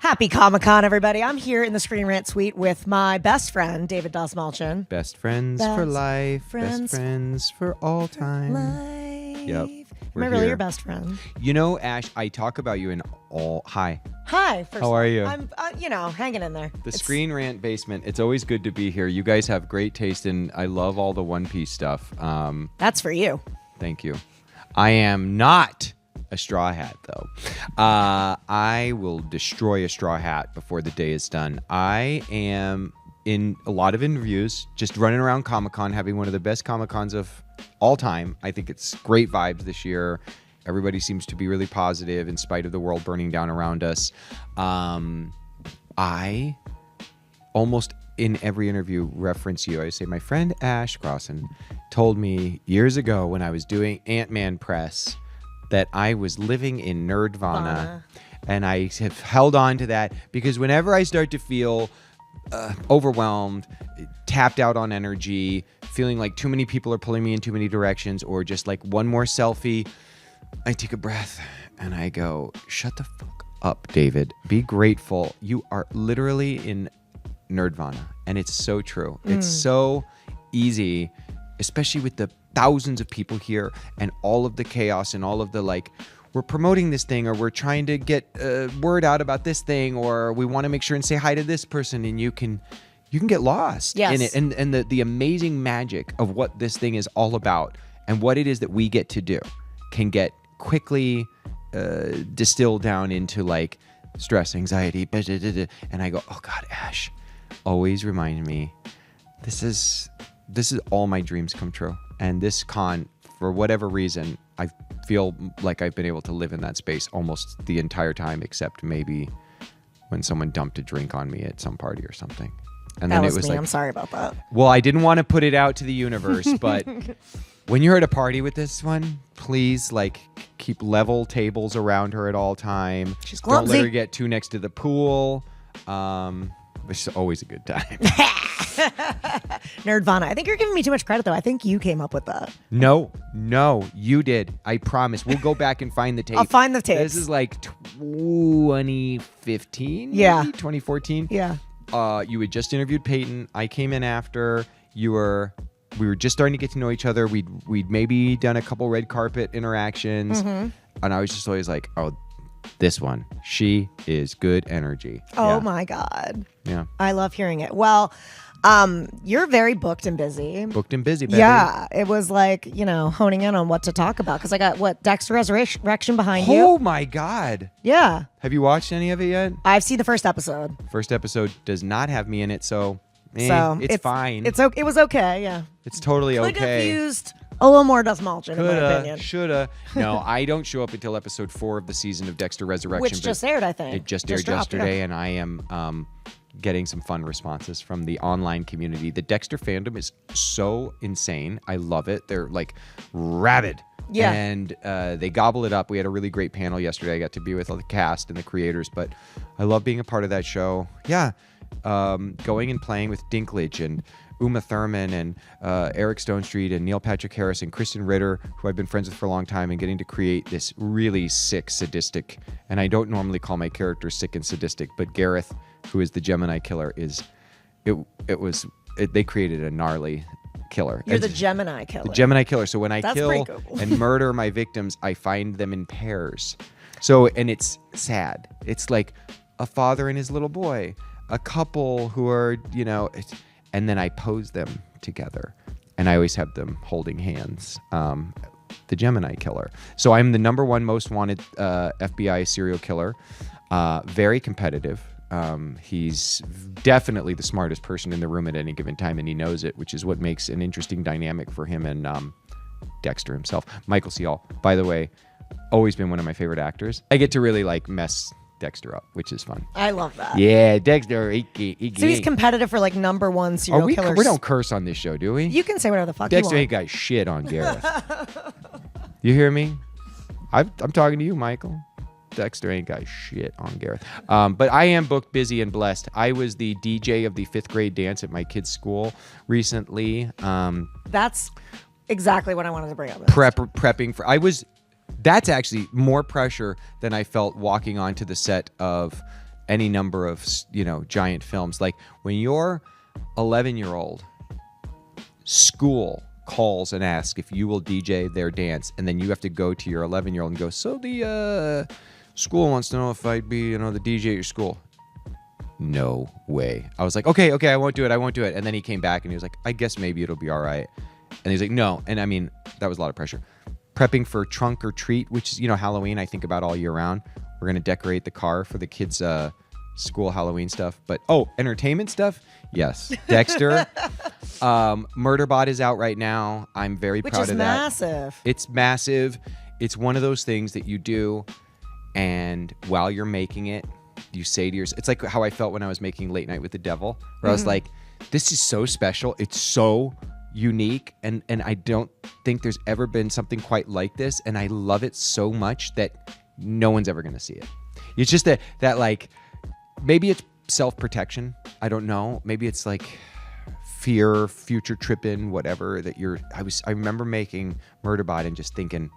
Happy Comic-Con, everybody. I'm here in the Screen Rant Suite with my best friend, David Dastmalchian. Best friends for life. Best friends for all time. Yep. Am I really your best friend? You know, Ash, I talk about you in all... Hi. Hi. How are you? I'm, hanging in there. The Screen Rant basement. It's always good to be here. You guys have great taste, and I love all the One Piece stuff. That's for you. Thank you. I am not a straw hat, though. I will destroy a straw hat before the day is done. I am in a lot of interviews, just running around Comic-Con, having one of the best Comic-Cons of all time. I think it's great vibes this year. Everybody seems to be really positive in spite of the world burning down around us. I almost in every interview reference you. I say, my friend Ash Crossan told me years ago when I was doing Ant-Man press that I was living in Nerdvana. And I have held on to that because whenever I start to feel overwhelmed, tapped out on energy, feeling like too many people are pulling me in too many directions, or just like one more selfie, I take a breath and I go, shut the fuck up, David. Be grateful. You are literally in Nerdvana. And it's so true. It's so easy, especially with the thousands of people here and all of the chaos and all of the like, we're promoting this thing, or we're trying to get word out about this thing, or we want to make sure and say hi to this person, and you can get lost in it. And the amazing magic of what this thing is all about and what it is that we get to do can get quickly distilled down into like stress, anxiety, and I go, oh God, Ash, always remind me, this is all my dreams come true. And this con, for whatever reason, I feel like I've been able to live in that space almost the entire time, except maybe when someone dumped a drink on me at some party or something. And then that was it was me. like, I'm sorry about that. Well, I didn't want to put it out to the universe, but when you're at a party with this one, please like keep level tables around her at all time. She's clumsy. Don't let her get too next to the pool. It's always a good time. Nerdvana. I think you're giving me too much credit, though. I think you came up with that. No, you did. I promise. We'll go back and find the tape. I'll find the tapes. This is like 2015, yeah, maybe? 2014. Yeah. You had just interviewed Peyton. I came in after. We were just starting to get to know each other. We'd maybe done a couple red carpet interactions, and I was just always like, oh, this one, she is good energy. Oh my God. Yeah. I love hearing it. Well, you're very booked and busy. Booked and busy, baby. Yeah. It was like, honing in on what to talk about. Because I got, Dexter Resurrection behind you. Oh my God. Yeah. Have you watched any of it yet? I've seen the first episode. First episode does not have me in it, so it's fine. It was okay, yeah. It's totally okay. Could have used a little more Dastmalchian, in my opinion. Shoulda. No, I don't show up until episode 4 of the season of Dexter Resurrection. Which just aired, I think. It just aired yesterday, and I am getting some fun responses from the online community. The Dexter fandom is so insane. I love it. They're like rabid. Yeah. And they gobble it up. We had a really great panel yesterday. I got to be with all the cast and the creators, but I love being a part of that show. Yeah. Going and playing with Dinklage and Uma Thurman and Eric Stonestreet and Neil Patrick Harris and Kristen Ritter, who I've been friends with for a long time, and getting to create this really sick, sadistic, and I don't normally call my characters sick and sadistic, but Gareth, who is the Gemini killer, they created a gnarly killer. You're the Gemini killer. The Gemini killer. So when I kill and murder my victims, I find them in pairs. So, and it's sad. It's like a father and his little boy, a couple who are, and then I pose them together, and I always have them holding hands. The Gemini killer. So I'm the #1 most wanted FBI serial killer. Very competitive. He's definitely the smartest person in the room at any given time, and he knows it, which is what makes an interesting dynamic for him and Dexter himself. Michael C. Hall, by the way, always been one of my favorite actors. I get to really like mess Dexter up, which is fun. I love that. Yeah, Dexter. So he's competitive for like #1 serial killers. We don't curse on this show, do we? You can say whatever the fuck Dexter you ain't got shit on Gareth. You hear me? I'm talking to you, Michael. Dexter ain't got shit on Gareth. But I am booked, busy, and blessed. I was the DJ of the 5th grade dance at my kid's school recently. That's exactly what I wanted to bring up. Prepping for... That's actually more pressure than I felt walking onto the set of any number of, giant films. Like when your 11-year-old school calls and asks if you will DJ their dance, and then you have to go to your 11-year-old and go, so the school wants to know if I'd be, the DJ at your school. No way. I was like, okay, I won't do it. And then he came back and he was like, I guess maybe it'll be all right. And he's like, no. And I mean, that was a lot of pressure. Prepping for trunk or treat, which is, Halloween, I think about all year round. We're going to decorate the car for the kids' school Halloween stuff. But, entertainment stuff? Yes. Dexter. Murderbot is out right now. I'm very proud of that. Which is massive. It's massive. It's one of those things that you do, and while you're making it, you say to yourself, it's like how I felt when I was making Late Night with the Devil, where I was like, this is so special. It's so unique, and I don't think there's ever been something quite like this, and I love it so much that no one's ever going to see it. It's just that like, maybe it's self-protection. I don't know. Maybe it's like fear, future tripping, whatever that I remember making Murderbot and just thinking,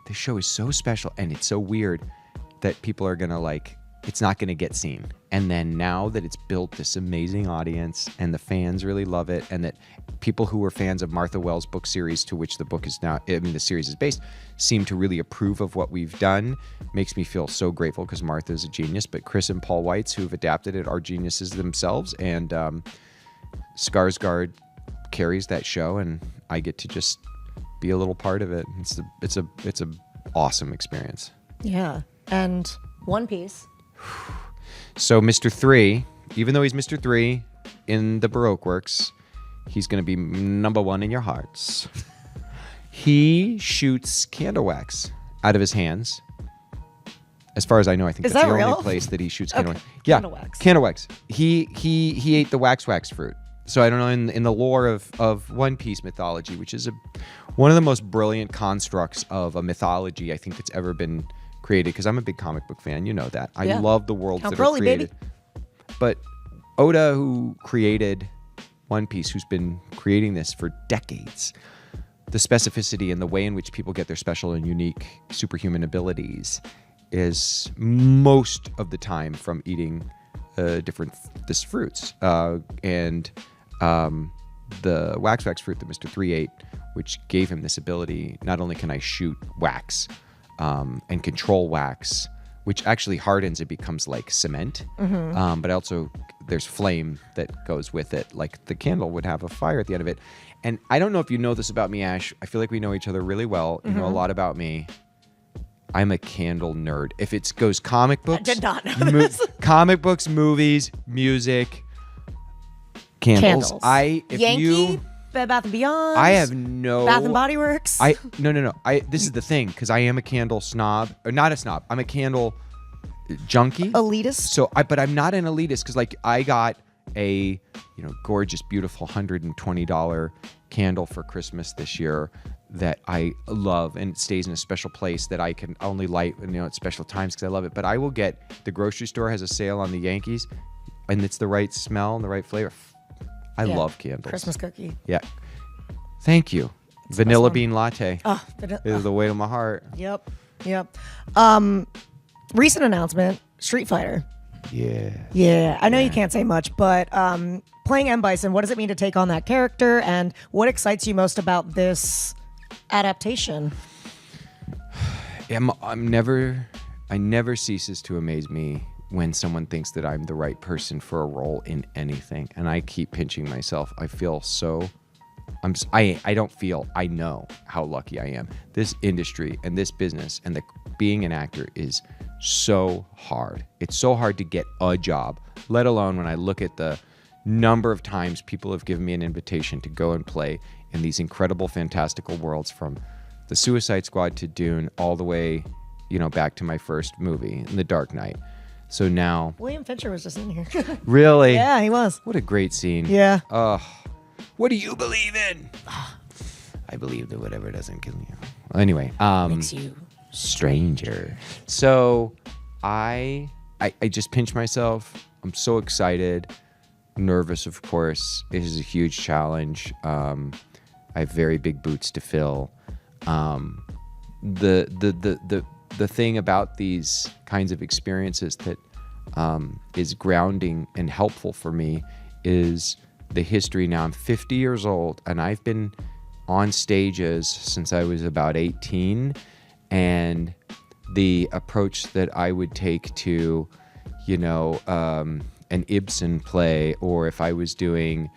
this show is so special and it's so weird that people are going to it's not going to get seen. And then now that it's built this amazing audience and the fans really love it, and that people who were fans of Martha Wells' book series, to which the book is now, the series is based, seem to really approve of what we've done, makes me feel so grateful, because Martha is a genius. But Chris and Paul Weitz, who've adapted it, are geniuses themselves. And Skarsgård carries that show, and I get to just be a little part of it. It's a awesome experience. Yeah. And One Piece. So Mr. 3, even though he's Mr. 3 in the Baroque works, he's going to be number 1 in your hearts. He shoots candle wax out of his hands. As far as I know, I think that's the only place that he shoots candle wax. Yeah, candle wax. He ate the wax fruit. So I don't know, in the lore of One Piece mythology, which is one of the most brilliant constructs of a mythology I think that's ever been created, because I'm a big comic book fan, you know that. I love the worlds that are created. Baby. But Oda, who created One Piece, who's been creating this for decades, the specificity and the way in which people get their special and unique superhuman abilities is most of the time from eating different fruits. And the wax fruit that Mr. 3 ate, which gave him this ability, not only can I shoot wax, and control wax, which actually hardens, it becomes like cement. But also there's flame that goes with it. Like the candle would have a fire at the end of it. And I don't know if you know this about me, Ash. I feel like we know each other really well. You know a lot about me. I'm a candle nerd. If it goes comic books, I did not know this. Comic books, movies, music, candles. Yankee, Bed Bath & Beyond. I have no... Bath & Body Works. No. This is the thing, because I am a candle snob. Or not a snob. I'm a candle junkie. Elitist. But I'm not an elitist, because I got a gorgeous, beautiful $120 candle for Christmas this year that I love, and it stays in a special place that I can only light at special times because I love it. But I will get, the grocery store has a sale on the Yankees, and it's the right smell and the right flavor. I love candles. Christmas cookie. Yeah. Thank you. It's vanilla bean latte. Oh, is the way to my heart. Yep. Recent announcement, Street Fighter. Yeah. I know you can't say much, but playing M. Bison, what does it mean to take on that character, and what excites you most about this adaptation? I never ceases to amaze me when someone thinks that I'm the right person for a role in anything, and I keep pinching myself. I feel so... I know how lucky I am. This industry and this business and being an actor is so hard. It's so hard to get a job, let alone when I look at the number of times people have given me an invitation to go and play in these incredible, fantastical worlds, from the Suicide Squad to Dune, all the way, back to my first movie, The Dark Knight. So now... William Fincher was just in here. Really? Yeah, he was. What a great scene. Yeah. What do you believe in? I believe that whatever doesn't kill you. Well, anyway. Makes you stranger. So I just pinch myself. I'm so excited. Nervous, of course. It is a huge challenge. I have very big boots to fill. The thing about these kinds of experiences that is grounding and helpful for me is the history. Now I'm 50 years old, and I've been on stages since I was about 18, and the approach that I would take to, an Ibsen play, or if I was doing,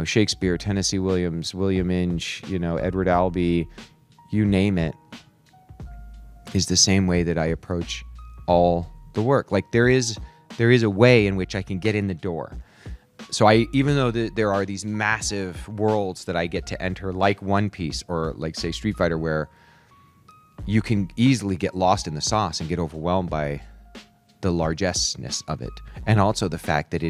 Shakespeare, Tennessee Williams, William Inge, Edward Albee, you name it, is the same way that I approach all the work. Like there is a way in which I can get in the door. So even though there are these massive worlds that I get to enter, like One Piece or like say Street Fighter, where you can easily get lost in the sauce and get overwhelmed by the largeness of it. And also the fact that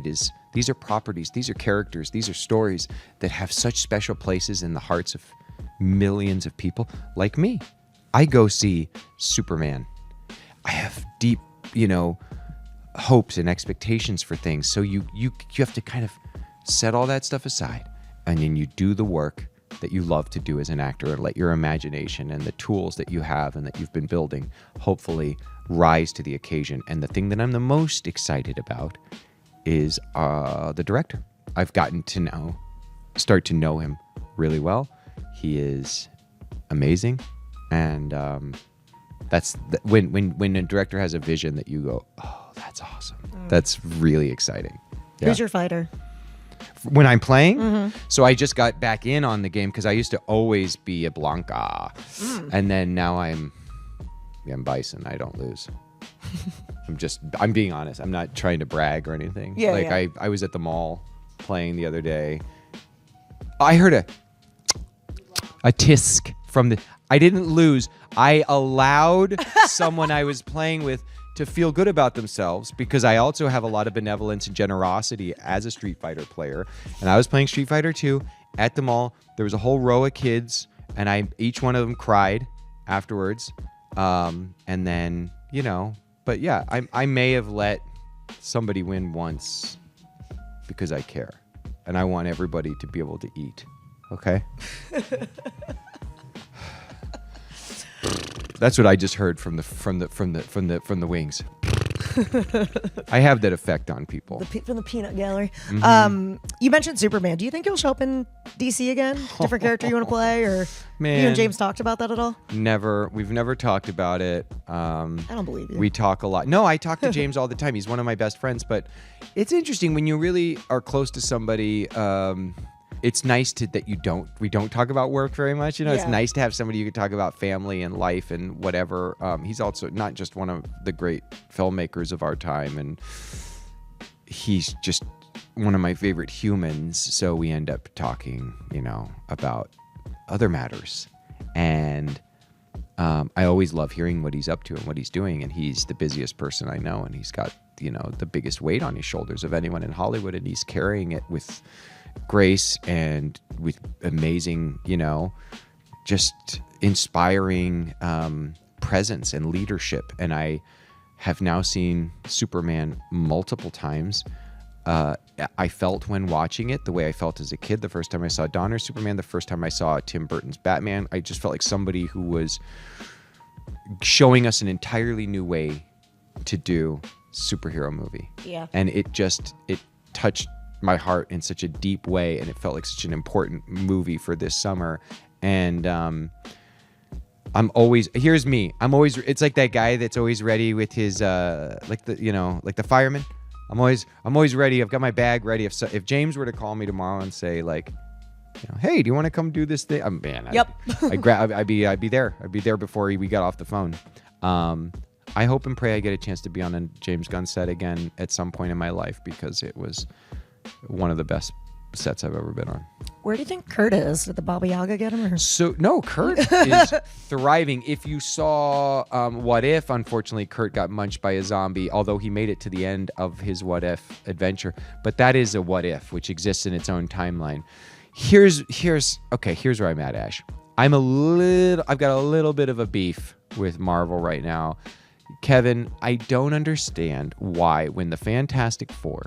these are properties, these are characters, these are stories that have such special places in the hearts of millions of people like me. I go see Superman. I have deep, hopes and expectations for things. So you have to kind of set all that stuff aside, and then you do the work that you love to do as an actor, and let your imagination and the tools that you have and that you've been building hopefully rise to the occasion. And the thing that I'm the most excited about is the director. I've gotten to start to know him really well. He is amazing, and when a director has a vision that you go, oh, that's awesome. That's really exciting. Yeah. Who's your fighter? When I'm playing? So I just got back in on the game because I used to always be a Blanca. And then now I'm Bison. I don't lose. I'm being honest. I'm not trying to brag or anything. Yeah. I was at the mall playing the other day. I heard a tisk from I didn't lose. I allowed someone I was playing with to feel good about themselves, because I also have a lot of benevolence and generosity as a Street Fighter player. And I was playing Street Fighter 2 at the mall. There was a whole row of kids, and each one of them cried afterwards. And then, but yeah, I may have let somebody win once because I care, and I want everybody to be able to eat. Okay. That's what I just heard from the wings. I have that effect on people. From the peanut gallery. You mentioned Superman. Do you think he'll show up in DC again? Different character you want to play, or Man, you and James talked about that at all? Never. We've never talked about it. I don't believe you. We talk a lot. No, I talk to James all the time. He's one of my best friends. But it's interesting when you really are close to somebody. It's nice that we don't talk about work very much. It's nice to have somebody you can talk about family and life and whatever. He's also not just one of the great filmmakers of our time, and he's just one of my favorite humans. So we end up talking, about other matters. And I always love hearing what he's up to and what he's doing. And he's the busiest person I know, and he's got, the biggest weight on his shoulders of anyone in Hollywood, and he's carrying it with grace and with amazing, just inspiring presence and leadership. And I have now seen Superman multiple times. I felt when watching it the way I felt as a kid the first time I saw Donner's Superman, the first time I saw Tim Burton's Batman. I just felt like somebody who was showing us an entirely new way to do superhero movie. Yeah. And it touched my heart in such a deep way, and it felt like such an important movie for this summer. And here's me. It's like that guy that's always ready with his like the fireman. I'm always ready. I've got my bag ready. If James were to call me tomorrow and say like, hey, do you want to come do this thing? I'd be there. I'd be there before we got off the phone. I hope and pray I get a chance to be on a James Gunn set again at some point in my life, because it was one of the best sets I've ever been on. Where do you think Kurt is? Did the Baba Yaga get him? No, Kurt is thriving. If you saw What If, unfortunately, Kurt got munched by a zombie, although he made it to the end of his What If adventure. But that is a What If, which exists in its own timeline. Here's where I'm at, Ash. I've got a little bit of a beef with Marvel right now. Kevin, I don't understand why, when the Fantastic Four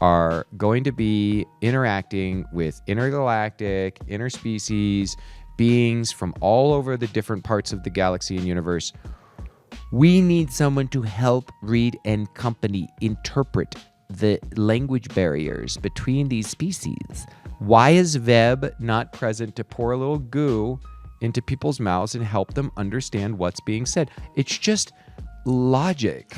are going to be interacting with intergalactic, interspecies beings from all over the different parts of the galaxy and universe, We need someone to help Reed and company interpret the language barriers between these species. Why is Veb not present to pour a little goo into people's mouths and help them understand what's being said? It's just logic.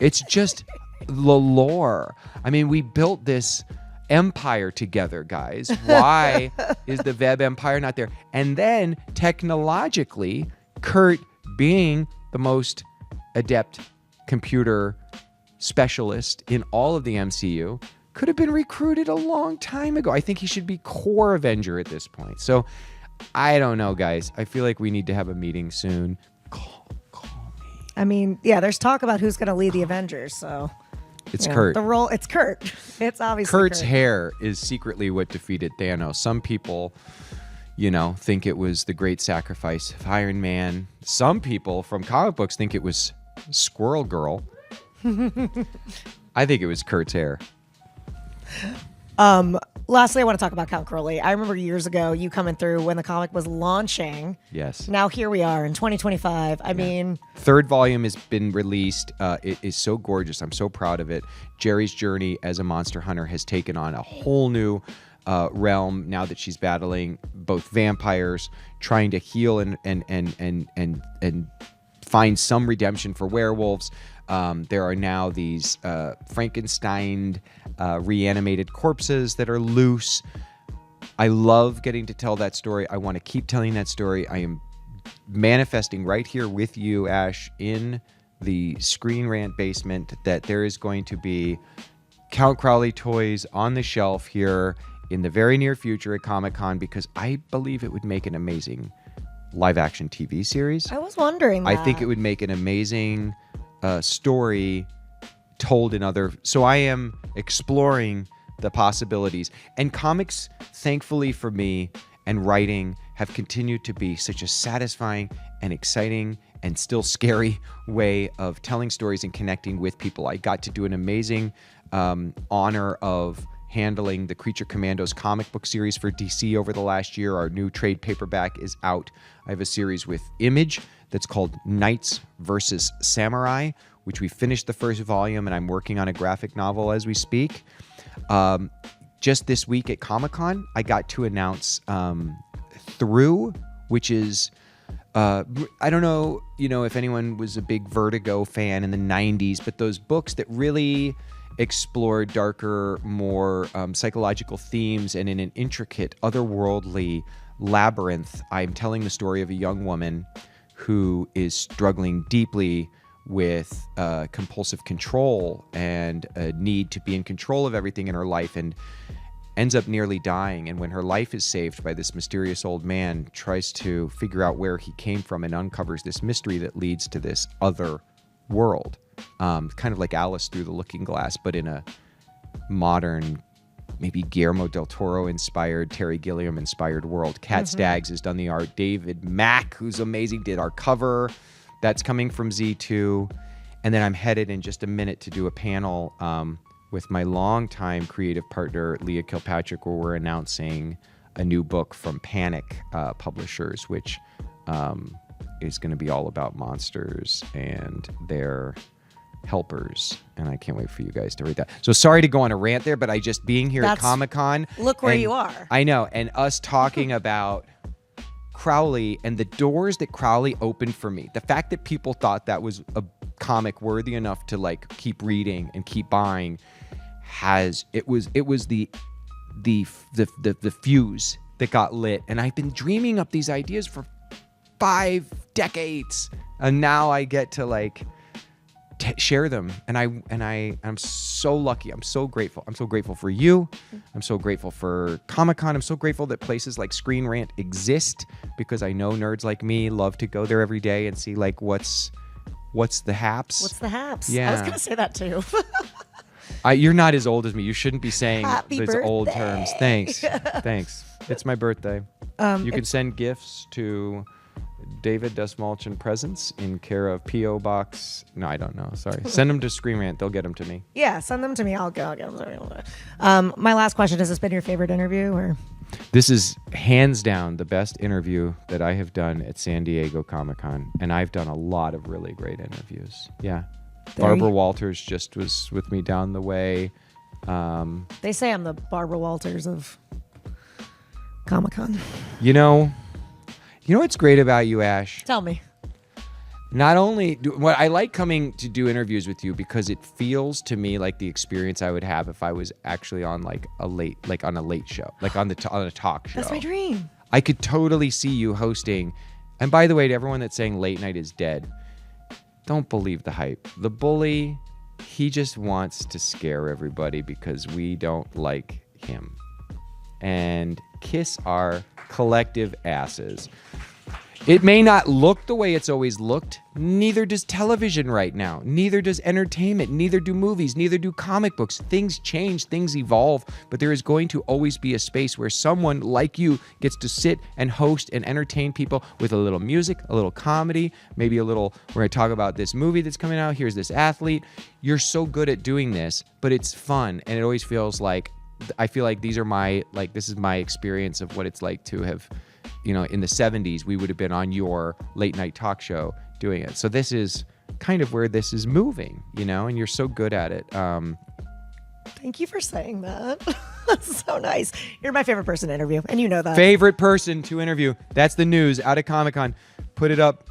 It's just the lore. I mean, we built this empire together, guys. Why is the Veb empire not there? And then technologically, Kurt, being the most adept computer specialist in all of the MCU, could have been recruited a long time ago. I think he should be core Avenger at this point. So I don't know, guys. I feel like we need to have a meeting soon. Call me. I mean, yeah, there's talk about who's going to lead the Avengers, so... It's Kurt. The role, it's Kurt. It's obviously Kurt's Kurt. hair is secretly what defeated Thanos. Some people, think it was the great sacrifice of Iron Man. Some people from comic books think it was Squirrel Girl. I think it was Kurt's hair. Lastly, I want to talk about Count Crowley. I remember years ago you coming through when the comic was launching. Yes. Now here we are in 2025. I mean... Third volume has been released. It is so gorgeous. I'm so proud of it. Jerry's journey as a monster hunter has taken on a whole new realm now that she's battling both vampires, trying to heal and find some redemption for werewolves. There are now these Frankenstein reanimated corpses that are loose. I love getting to tell that story. I want to keep telling that story. I am manifesting right here with you, Ash, in the Screen Rant basement, that there is going to be Count Crowley toys on the shelf here in the very near future at Comic-Con, because I believe it would make an amazing live-action TV series. I was wondering that. I think it would make an amazing story told in other... So I am exploring the possibilities. And comics, thankfully for me, and writing have continued to be such a satisfying and exciting and still scary way of telling stories and connecting with people. I got to do an amazing honor of handling the Creature Commandos comic book series for DC over the last year. Our new trade paperback is out. I have a series with Image that's called Knights versus Samurai, which we finished the first volume, and I'm working on a graphic novel as we speak. Just this week at Comic-Con, I got to announce Through, which is... I don't know, if anyone was a big Vertigo fan in the 90s, but those books that really explore darker, more psychological themes, and in an intricate, otherworldly labyrinth, I'm telling the story of a young woman who is struggling deeply with compulsive control and a need to be in control of everything in her life, and ends up nearly dying. And when her life is saved by this mysterious old man, tries to figure out where he came from and uncovers this mystery that leads to this other world. Kind of like Alice Through the Looking Glass, but in a modern, maybe Guillermo del Toro inspired, Terry Gilliam inspired world. Kat Staggs has done the art. David Mack, who's amazing, did our cover. That's coming from Z2. And then I'm headed in just a minute to do a panel with my longtime creative partner, Leah Kilpatrick, where we're announcing a new book from Panic Publishers, which is going to be all about monsters and their helpers. And I can't wait for you guys to read that. So sorry to go on a rant there, but I just being here at Comic-Con. Look where you are. I know. And us talking about Crowley and the doors that Crowley opened for me. The fact that people thought that was a comic worthy enough to keep reading and keep buying it was the fuse that got lit. And I've been dreaming up these ideas for 5 decades, and now I get to share them. And I'm so lucky. I'm so grateful. I'm so grateful for you. I'm so grateful for Comic-Con. I'm so grateful that places like Screen Rant exist, because I know nerds like me love to go there every day and see what's the haps. What's the haps? Yeah. I was gonna say that too. You're not as old as me. You shouldn't be saying Happy those birthday. old terms. Thanks. It's my birthday. You can send gifts to David Dastmalchian Presents in care of P.O. Box. No, I don't know. Sorry. Send them to Screen Rant. They'll get them to me. Yeah, send them to me. I'll get them. My last question: has this been your favorite interview, or? This is hands down the best interview that I have done at San Diego Comic-Con, and I've done a lot of really great interviews. Yeah. Barbara Walters just was with me down the way. They say I'm the Barbara Walters of Comic-Con. You know what's great about you, Ash? Tell me. Not only what I like coming to do interviews with you because it feels to me like the experience I would have if I was actually on on a late show, like on a talk show. That's my dream. I could totally see you hosting. And by the way, to everyone that's saying late night is dead, don't believe the hype. The bully, he just wants to scare everybody because we don't like him. And kiss our collective asses. It may not look the way it's always looked. Neither does television right now. Neither does entertainment. Neither do movies. Neither do comic books. Things change. Things evolve. But there is going to always be a space where someone like you gets to sit and host and entertain people with a little music, a little comedy, maybe a little, we're going to talk about this movie that's coming out. Here's this athlete. You're so good at doing this, but it's fun. And it always feels like, I feel like this is my experience of what it's like to have, in the 70s, we would have been on your late night talk show doing it. So this is kind of where this is moving, and you're so good at it. Thank you for saying that. That's so nice. You're my favorite person to interview, and you know that. Favorite person to interview. That's the news out of Comic-Con. Put it up.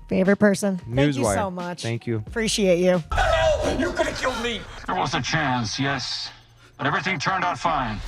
Favorite person. Newswire. Thank you so much. Thank you. Appreciate you. You could have killed me. There was a chance, yes. But everything turned out fine.